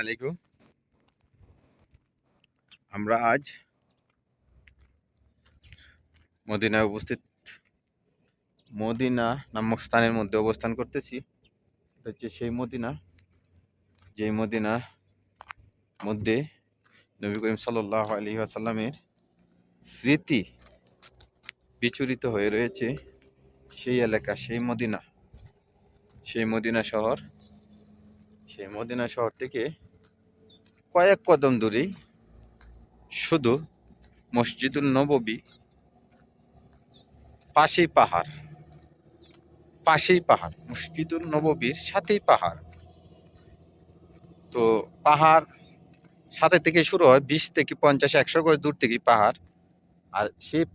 আলাইকুম। আমরা আজ মদিনায় উপস্থিত, মদিনা নামক স্থানের মধ্যে অবস্থান করতেছি। এটা হচ্ছে সেই মদিনা, যেই মদিনা মধ্যে নবী করিম সাল্লাল্লাহু আলাইহি ওয়াসাল্লামের স্মৃতি বিচরিত হয়ে রয়েছে। সেই এলাকা, সেই মদিনা শহর। সেই মদিনা শহর থেকে কয়েক কদম দূরেই শুধু মসজিদুল নববী, পাশেই পাহাড়, মসজিদুল নববীর সাথেই পাহাড়। তো পাহাড় সাথে থেকে শুরু হয়, 20 থেকে 50-100 গজ দূর থেকেই পাহাড়। আর সেই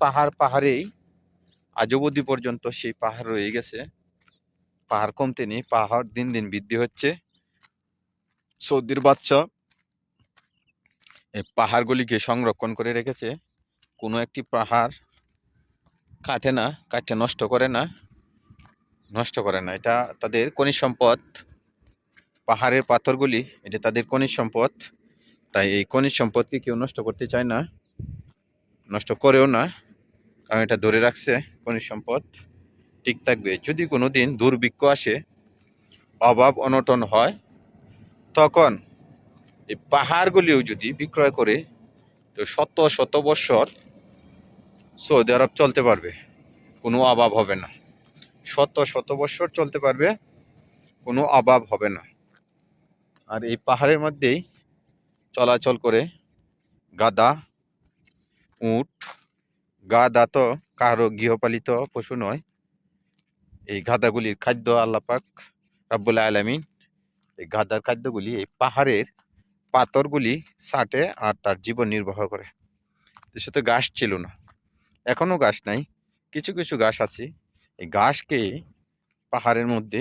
পাহাড়েই আজ অবধি পর্যন্ত সেই পাহাড় রয়ে গেছে। পাহাড় কমতে নেই, পাহাড় দিন দিন বৃদ্ধি হচ্ছে। সৌদির বাদশা এই পাহাড়গুলিকে সংরক্ষণ করে রেখেছে। কোনো একটি পাহাড় কাটে নষ্ট করে না। এটা তাদের খনিজ সম্পদ। পাহাড়ের পাথরগুলি এটা তাদের খনিজ সম্পদ। তাই এই খনিজ সম্পদকে কেউ নষ্ট করতে চায় না, নষ্ট করেও না, কারণ এটা ধরে রাখছে। খনিজ সম্পদ ঠিক থাকবে। যদি কোনো দিন দুর্ভিক্ষ আসে, অভাব অনটন হয়, তখন এই পাহাড়গুলিও যদি বিক্রয় করে, তো শত শত বৎসর সৌদি আরব চলতে পারবে, কোনো অভাব হবে না। শত শত বৎসর চলতে পারবে, কোনো অভাব হবে না। আর এই পাহাড়ের মধ্যেই চলাচল করে গাধা, উট। গাধা তো কারো গৃহপালিত পশু নয়। এই গাধাগুলির খাদ্য আল্লাহ পাক রাব্বুল আলামিন এই গাধার খাদ্যগুলি এই পাহাড়ের পাথরগুলি ছাটে আর তার জীবন নির্বাহ করে। দেশে তো ঘাস ছিল না, এখনো ঘাস নাই, কিছু কিছু ঘাস আছে। এই ঘাসকে পাহাড়ের মধ্যে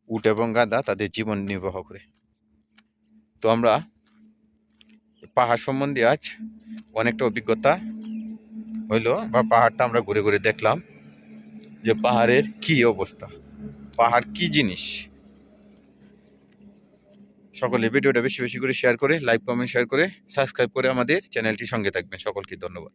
উট এবং গাধা তাদের জীবন নির্বাহ করে। তো আমরা পাহাড় সম্বন্ধে আজ অনেকটা অভিজ্ঞতা হইলো, বা পাহাড়টা আমরা ঘুরে ঘুরে দেখলাম যে পাহাড়ের কি অবস্থা, পাহাড় কি জিনিস। সকলে ভিডিওটা বেশি বেশি করে শেয়ার করে, লাইক কমেন্ট শেয়ার করে, সাবস্ক্রাইব করে আমাদের চ্যানেলটির সঙ্গে থাকবেন। সকলকে ধন্যবাদ।